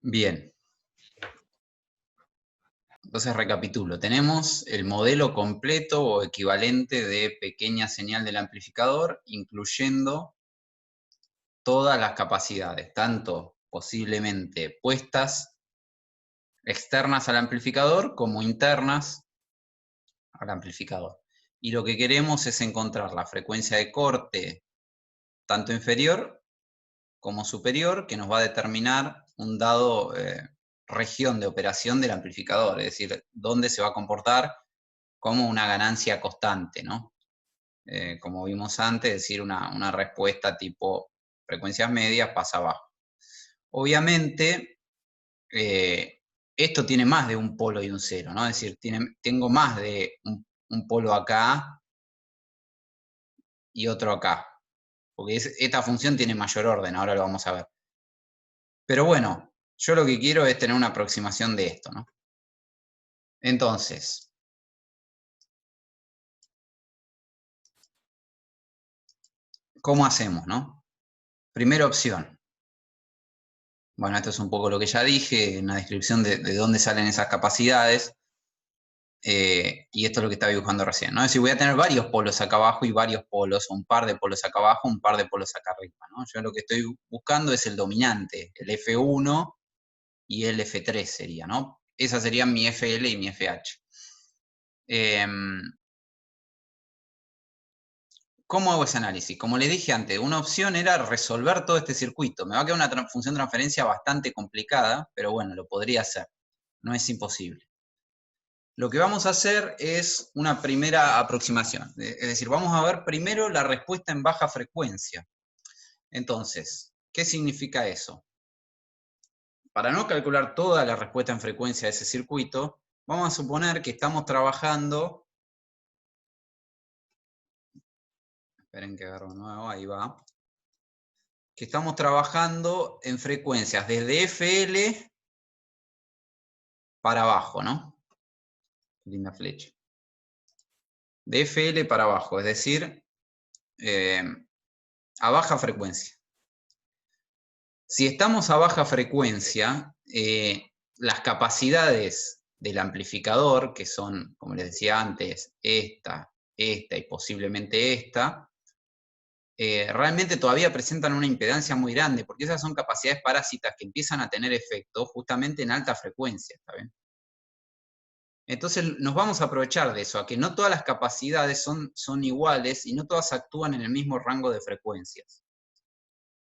Bien, entonces recapitulo. Tenemos el modelo completo o equivalente de pequeña señal del amplificador, incluyendo todas las capacidades, tanto posiblemente puestas externas al amplificador como internas al amplificador. Y lo que queremos es encontrar la frecuencia de corte tanto inferior como superior, que nos va a determinar un dado región de operación del amplificador, es decir, dónde se va a comportar como una ganancia constante, ¿no? Como vimos antes, es decir, una respuesta tipo frecuencias medias pasa abajo. Obviamente, esto tiene más de un polo y un cero, ¿no? Es decir, tengo más de un polo acá y otro acá, porque esta función tiene mayor orden, ahora lo vamos a ver. Pero bueno, yo lo que quiero es tener una aproximación de esto, ¿no? Entonces, ¿cómo hacemos, no? Primera opción. Bueno, esto es un poco lo que ya dije, una descripción de dónde salen esas capacidades. Y esto es lo que estaba dibujando recién, ¿no? Es decir, voy a tener varios polos acá abajo y varios polos, un par de polos acá abajo, un par de polos acá arriba, ¿no? Yo lo que estoy buscando es el dominante, el F1 y el F3 sería, ¿no? Esas serían mi FL y mi FH. ¿Cómo hago ese análisis? Como les dije antes, una opción era resolver todo este circuito. Me va a quedar una función de transferencia bastante complicada, pero bueno, lo podría hacer. No es imposible. Lo que vamos a hacer es una primera aproximación. Es decir, vamos a ver primero la respuesta en baja frecuencia. Entonces, ¿qué significa eso? Para no calcular toda la respuesta en frecuencia de ese circuito, vamos a suponer que estamos trabajando... Esperen que agarro de nuevo, ahí va. Que estamos trabajando en frecuencias desde FL para abajo, ¿no? Linda flecha. De FL para abajo, es decir, a baja frecuencia. Si estamos a baja frecuencia, las capacidades del amplificador, que son, como les decía antes, esta y posiblemente esta, realmente todavía presentan una impedancia muy grande, porque esas son capacidades parásitas que empiezan a tener efecto justamente en alta frecuencia, ¿está bien? Entonces nos vamos a aprovechar de eso, a que no todas las capacidades son iguales y no todas actúan en el mismo rango de frecuencias.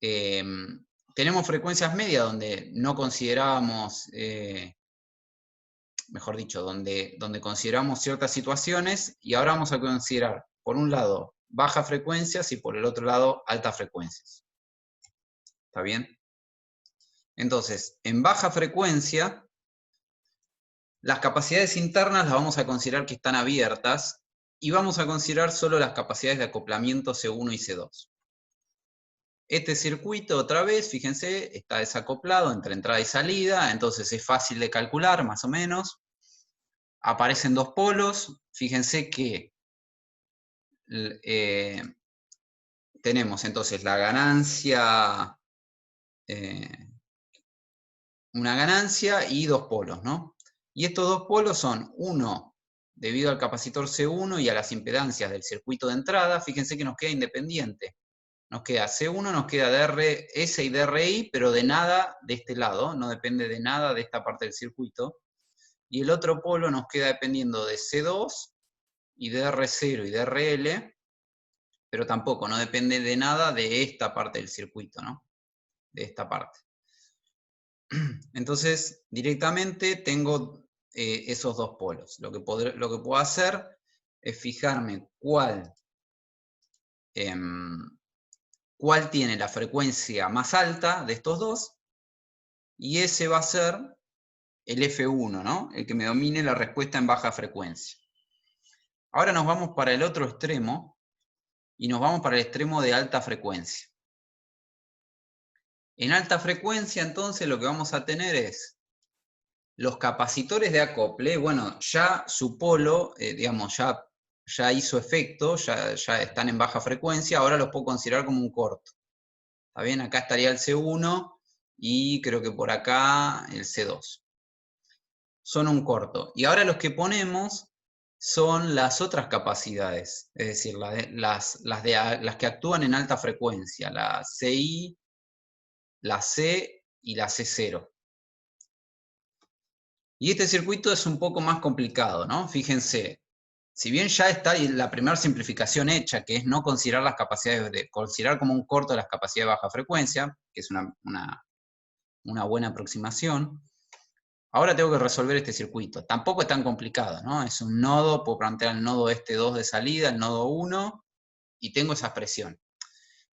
Tenemos frecuencias medias donde no consideramos, mejor dicho, donde consideramos ciertas situaciones, y ahora vamos a considerar, por un lado, bajas frecuencias y por el otro lado, altas frecuencias. ¿Está bien? Entonces, en baja frecuencia, las capacidades internas las vamos a considerar que están abiertas y vamos a considerar solo las capacidades de acoplamiento C1 y C2. Este circuito, otra vez, fíjense, está desacoplado entre entrada y salida, entonces es fácil de calcular, más o menos. Aparecen dos polos, fíjense que tenemos entonces la ganancia, una ganancia y dos polos, ¿no? Y estos dos polos son, uno, debido al capacitor C1 y a las impedancias del circuito de entrada, fíjense que nos queda independiente. Nos queda C1, nos queda DRS y DRI, pero de nada de este lado, no depende de nada de esta parte del circuito. Y el otro polo nos queda dependiendo de C2 y DR0 y DRL, pero tampoco, no depende de nada de esta parte del circuito, ¿no? De esta parte. Entonces, directamente tengo esos dos polos. Lo que puedo hacer es fijarme cuál tiene la frecuencia más alta de estos dos, y ese va a ser el F1, ¿no? El que me domine la respuesta en baja frecuencia. Ahora nos vamos para el otro extremo, y nos vamos para el extremo de alta frecuencia. En alta frecuencia, entonces, lo que vamos a tener es los capacitores de acople. Bueno, ya su polo, digamos, ya hizo efecto, ya están en baja frecuencia, ahora los puedo considerar como un corto. ¿Está bien? Acá estaría el C1 y creo que por acá el C2. Son un corto. Y ahora los que ponemos son las otras capacidades, es decir, las que actúan en alta frecuencia, la CI, la C y la C0. Y este circuito es un poco más complicado, ¿no? Fíjense, si bien ya está la primera simplificación hecha, que es no considerar las capacidades, considerar como un corto las capacidades de baja frecuencia, que es una buena aproximación, ahora tengo que resolver este circuito. Tampoco es tan complicado, ¿no? Es un nodo, puedo plantear el nodo este 2 de salida, el nodo 1, y tengo esa expresión.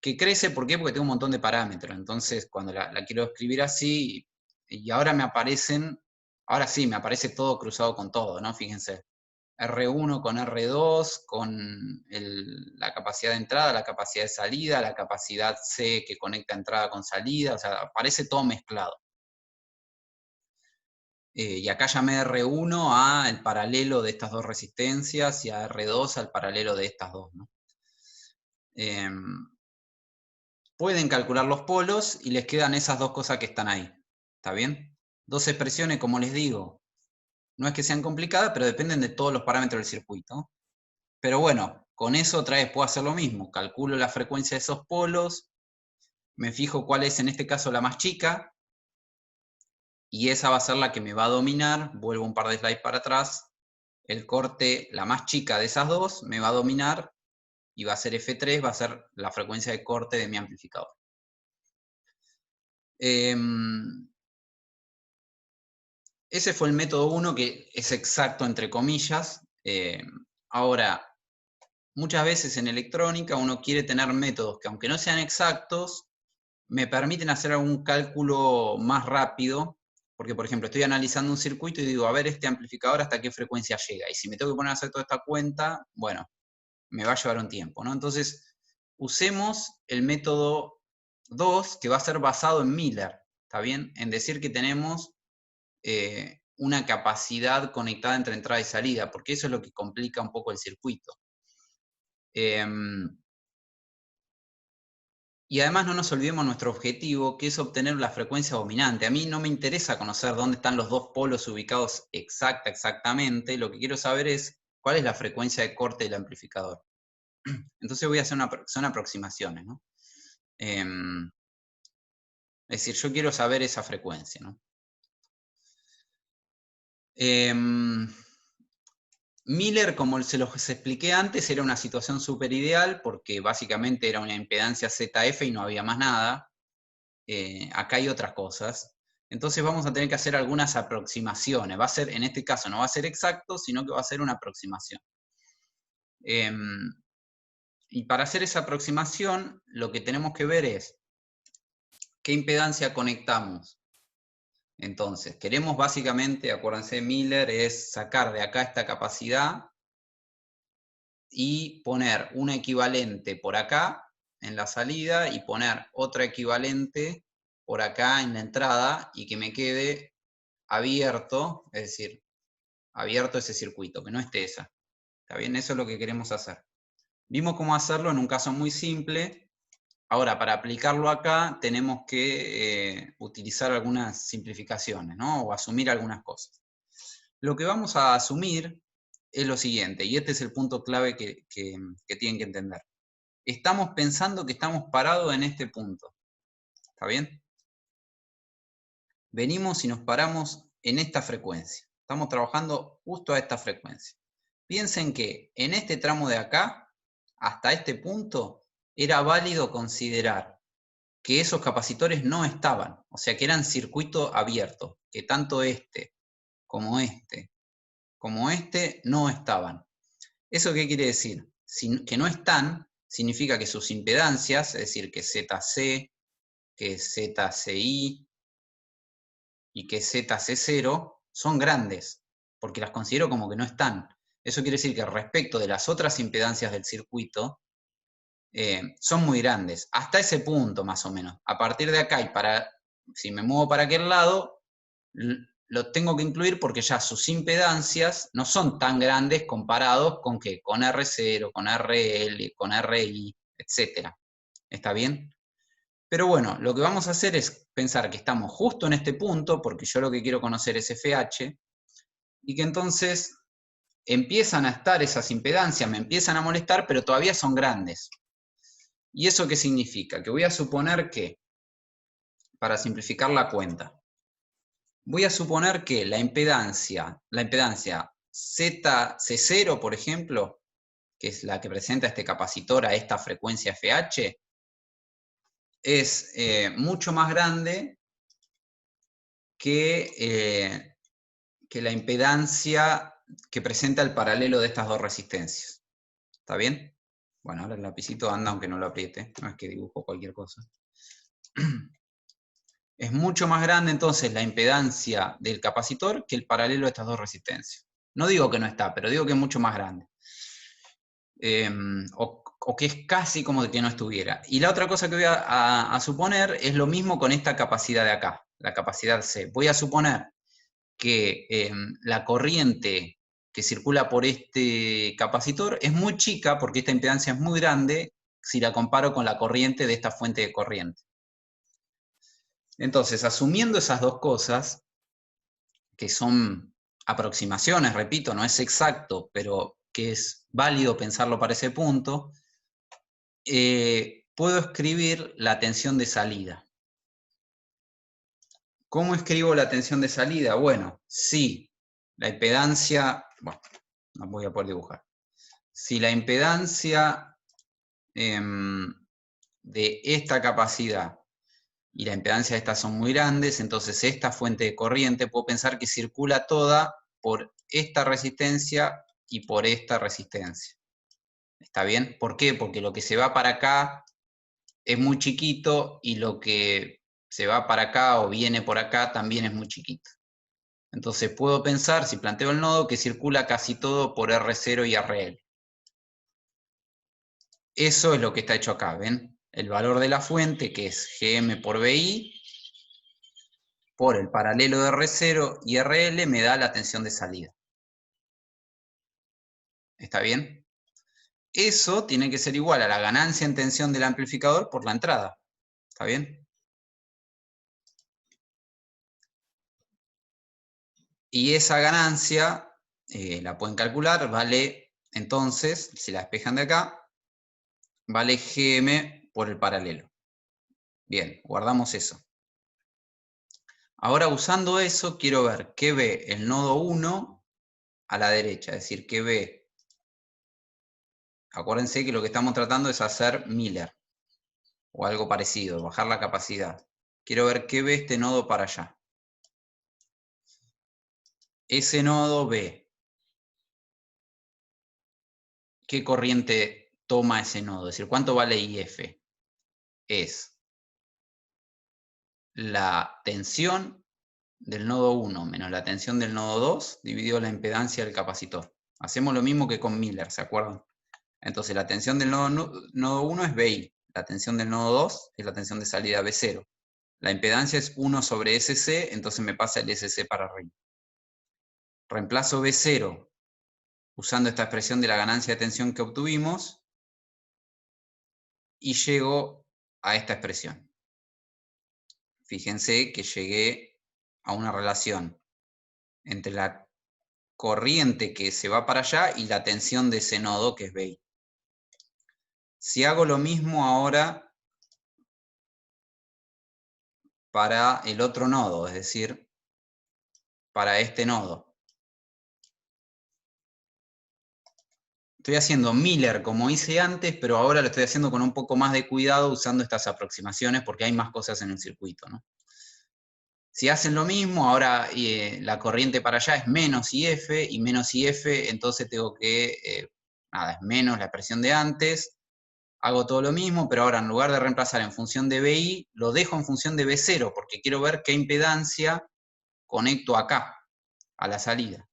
Que crece, ¿por qué? Porque tengo un montón de parámetros. Entonces, cuando la quiero escribir así, y ahora me aparecen, ahora sí, me aparece todo cruzado con todo, ¿no? Fíjense. R1 con R2, con la capacidad de entrada, la capacidad de salida, la capacidad C que conecta entrada con salida, o sea, aparece todo mezclado. Y acá llamé R1 al paralelo de estas dos resistencias y a R2 al paralelo de estas dos, ¿no? Pueden calcular los polos y les quedan esas dos cosas que están ahí. ¿Está bien? Dos expresiones, como les digo, no es que sean complicadas, pero dependen de todos los parámetros del circuito. Pero bueno, con eso otra vez puedo hacer lo mismo. Calculo la frecuencia de esos polos, me fijo cuál es en este caso la más chica, y esa va a ser la que me va a dominar. Vuelvo un par de slides para atrás. El corte, la más chica de esas dos, me va a dominar y va a ser F3, va a ser la frecuencia de corte de mi amplificador. Ese fue el método 1, que es exacto entre comillas. Ahora, muchas veces en electrónica uno quiere tener métodos que, aunque no sean exactos, me permiten hacer algún cálculo más rápido, porque por ejemplo estoy analizando un circuito y digo, a ver, este amplificador hasta qué frecuencia llega, y si me tengo que poner a hacer toda esta cuenta, bueno, me va a llevar un tiempo, ¿no? Entonces, usemos el método 2, que va a ser basado en Miller, ¿está bien? En decir que tenemos una capacidad conectada entre entrada y salida, porque eso es lo que complica un poco el circuito. Y además no nos olvidemos nuestro objetivo, que es obtener la frecuencia dominante. A mí no me interesa conocer dónde están los dos polos ubicados exactamente. Lo que quiero saber es cuál es la frecuencia de corte del amplificador. Entonces voy a hacer son aproximaciones, ¿no? Es decir, yo quiero saber esa frecuencia, ¿no? Miller, como se los expliqué antes, era una situación súper ideal porque básicamente era una impedancia ZF y no había más nada. Acá hay otras cosas. Entonces vamos a tener que hacer algunas aproximaciones. Va a ser, en este caso, no va a ser exacto, sino que va a ser una aproximación. Y para hacer esa aproximación, lo que tenemos que ver es qué impedancia conectamos. Entonces, queremos básicamente, acuérdense, Miller es sacar de acá esta capacidad y poner un equivalente por acá en la salida y poner otra equivalente por acá en la entrada y que me quede abierto, es decir, abierto ese circuito, que no esté esa. ¿Está bien? Eso es lo que queremos hacer. Vimos cómo hacerlo en un caso muy simple. Ahora, para aplicarlo acá, tenemos que utilizar algunas simplificaciones, ¿no? O asumir algunas cosas. Lo que vamos a asumir es lo siguiente, y este es el punto clave que tienen que entender. Estamos pensando que estamos parados en este punto. ¿Está bien? Venimos y nos paramos en esta frecuencia. Estamos trabajando justo a esta frecuencia. Piensen que en este tramo de acá, hasta este punto, era válido considerar que esos capacitores no estaban, o sea que eran circuito abierto, que tanto este como este no estaban. ¿Eso qué quiere decir? Que no están significa que sus impedancias, es decir, que ZC, que ZCI y que ZC0 son grandes, porque las considero como que no están. Eso quiere decir que respecto de las otras impedancias del circuito, son muy grandes, hasta ese punto más o menos. A partir de acá y si me muevo para aquel lado, lo tengo que incluir porque ya sus impedancias no son tan grandes comparados con ¿qué? Con R0, con RL, con RI, etc. ¿Está bien? Pero bueno, lo que vamos a hacer es pensar que estamos justo en este punto, porque yo lo que quiero conocer es FH, y que entonces empiezan a estar esas impedancias, me empiezan a molestar, pero todavía son grandes. ¿Y eso qué significa? Que voy a suponer que, para simplificar la cuenta, voy a suponer que la impedancia ZC0, por ejemplo, que es la que presenta este capacitor a esta frecuencia FH, es mucho más grande que la impedancia que presenta el paralelo de estas dos resistencias. ¿Está bien? Bueno, ahora el lapicito anda aunque no lo apriete, no es que dibujo cualquier cosa. Es mucho más grande entonces la impedancia del capacitor que el paralelo de estas dos resistencias. No digo que no está, pero digo que es mucho más grande. O que es casi como que no estuviera. Y la otra cosa que voy a suponer es lo mismo con esta capacidad de acá, la capacidad C. Voy a suponer que la corriente que circula por este capacitor es muy chica porque esta impedancia es muy grande si la comparo con la corriente de esta fuente de corriente. Entonces, asumiendo esas dos cosas, que son aproximaciones, repito, no es exacto, pero que es válido pensarlo para ese punto, puedo escribir la tensión de salida. ¿Cómo escribo la tensión de salida? Bueno, si la impedancia, bueno, no voy a poder dibujar. Si la impedancia de esta capacidad y la impedancia de estas son muy grandes, entonces esta fuente de corriente puedo pensar que circula toda por esta resistencia y por esta resistencia. ¿Está bien? ¿Por qué? Porque lo que se va para acá es muy chiquito y lo que se va para acá o viene por acá también es muy chiquito. Entonces puedo pensar, si planteo el nodo, que circula casi todo por R0 y RL. Eso es lo que está hecho acá, ¿ven? El valor de la fuente, que es Gm por BI, por el paralelo de R0 y RL, me da la tensión de salida. ¿Está bien? Eso tiene que ser igual a la ganancia en tensión del amplificador por la entrada. ¿Está bien? Y esa ganancia, la pueden calcular, vale, entonces, si la despejan de acá, vale Gm por el paralelo. Bien, guardamos eso. Ahora usando eso, quiero ver qué ve el nodo 1 a la derecha, es decir, qué ve. Acuérdense que lo que estamos tratando es hacer Miller, o algo parecido, bajar la capacidad. Quiero ver qué ve este nodo para allá. Ese nodo ve qué corriente toma ese nodo, es decir, cuánto vale IF. Es la tensión del nodo 1 menos la tensión del nodo 2 dividido la impedancia del capacitor. Hacemos lo mismo que con Miller, ¿se acuerdan? Entonces la tensión del nodo 1 es BI, la tensión del nodo 2 es la tensión de salida B0. La impedancia es 1 sobre SC, entonces me pasa el SC para arriba. Reemplazo B0 usando esta expresión de la ganancia de tensión que obtuvimos y llego a esta expresión. Fíjense que llegué a una relación entre la corriente que se va para allá y la tensión de ese nodo que es BI. Si hago lo mismo ahora para el otro nodo, es decir, para este nodo. Estoy haciendo Miller como hice antes, pero ahora lo estoy haciendo con un poco más de cuidado usando estas aproximaciones porque hay más cosas en el circuito, ¿no? Si hacen lo mismo, ahora la corriente para allá es menos IF y menos IF, entonces tengo que, nada, es menos la expresión de antes. Hago todo lo mismo, pero ahora en lugar de reemplazar en función de BI, lo dejo en función de B0 porque quiero ver qué impedancia conecto acá, a la salida.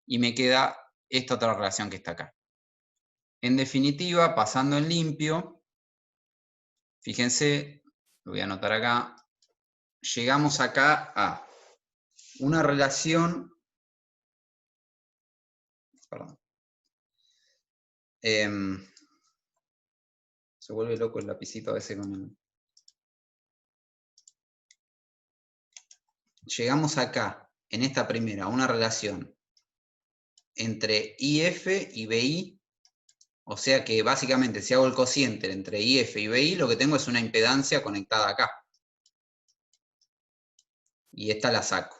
Y me queda esta otra relación que está acá. En definitiva, pasando en limpio, fíjense, lo voy a anotar acá, llegamos acá a una relación, perdón, se vuelve loco el lapicito a veces con llegamos acá, en esta primera, a una relación entre IF y BI, o sea que básicamente si hago el cociente entre IF y BI, lo que tengo es una impedancia conectada acá. Y esta la saco.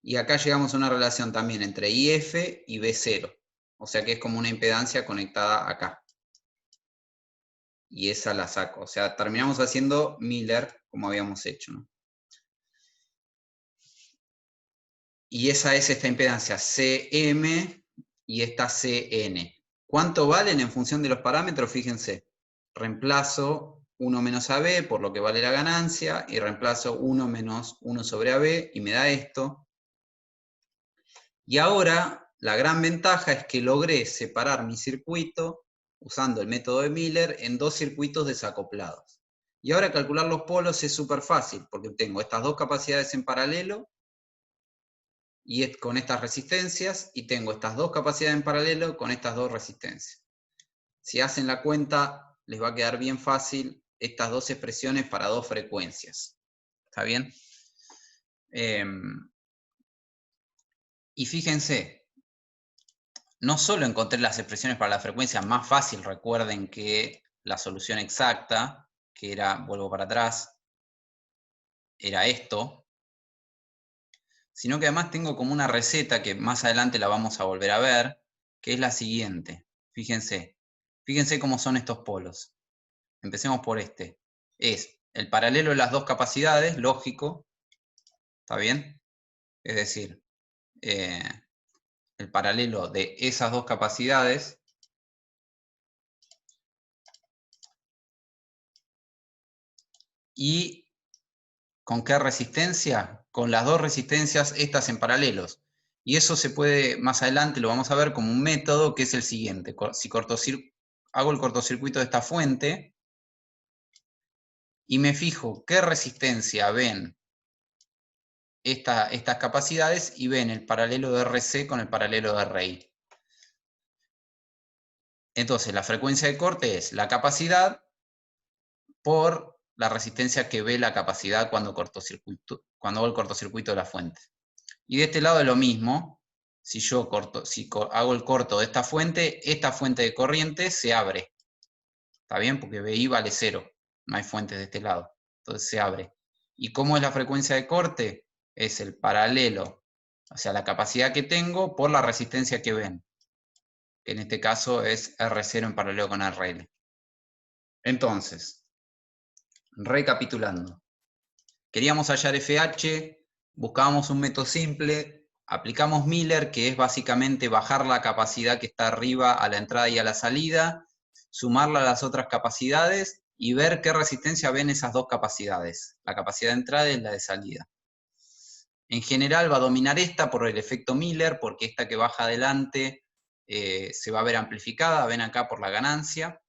Y acá llegamos a una relación también entre IF y B0, o sea que es como una impedancia conectada acá. Y esa la saco, o sea, terminamos haciendo Miller como habíamos hecho, ¿no? Y esa es esta impedancia Cm y esta Cn. ¿Cuánto valen en función de los parámetros? Fíjense, reemplazo 1 menos AB por lo que vale la ganancia y reemplazo 1 menos 1 sobre AB y me da esto. Y ahora la gran ventaja es que logré separar mi circuito usando el método de Miller en dos circuitos desacoplados. Y ahora calcular los polos es súper fácil porque tengo estas dos capacidades en paralelo y con estas resistencias, y tengo estas dos capacidades en paralelo con estas dos resistencias. Si hacen la cuenta, les va a quedar bien fácil estas dos expresiones para dos frecuencias. ¿Está bien? Y fíjense, no solo encontré las expresiones para la frecuencia más fácil, recuerden que la solución exacta, que era, vuelvo para atrás, era esto, sino que además tengo como una receta que más adelante la vamos a volver a ver, que es la siguiente. Fíjense cómo son estos polos. Empecemos por este. Es el paralelo de las dos capacidades, lógico, ¿está bien? Es decir, el paralelo de esas dos capacidades y ¿con qué resistencia? Con las dos resistencias estas en paralelos. Y eso se puede, más adelante lo vamos a ver como un método que es el siguiente. Si hago el cortocircuito de esta fuente y me fijo qué resistencia ven estas capacidades y ven el paralelo de RC con el paralelo de RI. Entonces la frecuencia de corte es la capacidad por la resistencia que ve la capacidad cuando hago el cortocircuito de la fuente. Y de este lado es lo mismo. Si yo hago el corto de esta fuente de corriente se abre. ¿Está bien? Porque BI vale 0. No hay fuentes de este lado. Entonces se abre. ¿Y cómo es la frecuencia de corte? Es el paralelo, o sea, la capacidad que tengo por la resistencia que ven. Que en este caso es R0 en paralelo con RL. Entonces, recapitulando. Queríamos hallar FH, buscábamos un método simple, aplicamos Miller, que es básicamente bajar la capacidad que está arriba a la entrada y a la salida, sumarla a las otras capacidades y ver qué resistencia ven esas dos capacidades, la capacidad de entrada y la de salida. En general va a dominar esta por el efecto Miller, porque esta que baja adelante se va a ver amplificada, ven acá por la ganancia.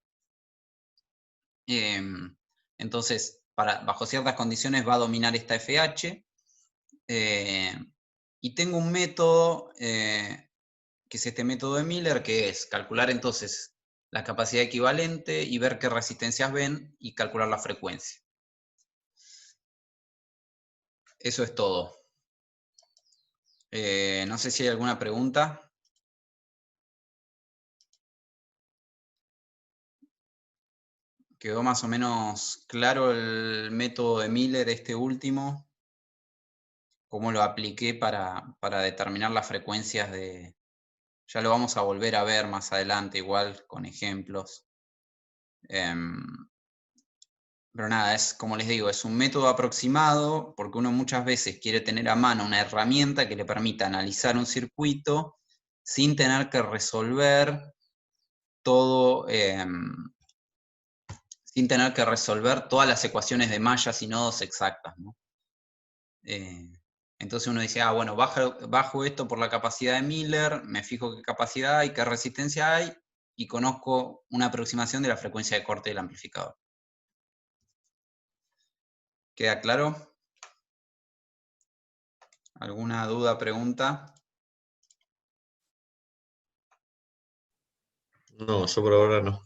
Entonces, bajo ciertas condiciones va a dominar esta FH. Y tengo un método, que es este método de Miller, que es calcular entonces la capacidad equivalente y ver qué resistencias ven y calcular la frecuencia. Eso es todo. No sé si hay alguna pregunta. ¿Quedó más o menos claro el método de Miller, este último? ¿Cómo lo apliqué para determinar las frecuencias de... Ya lo vamos a volver a ver más adelante, igual con ejemplos. Pero nada, es como les digo, es un método aproximado porque uno muchas veces quiere tener a mano una herramienta que le permita analizar un circuito sin tener que resolver todo, sin tener que resolver todas las ecuaciones de mallas y nodos exactas, ¿no? Entonces uno dice, bueno, bajo esto por la capacidad de Miller, me fijo qué capacidad hay, qué resistencia hay, y conozco una aproximación de la frecuencia de corte del amplificador. ¿Queda claro? ¿Alguna duda, pregunta? No, yo por ahora no.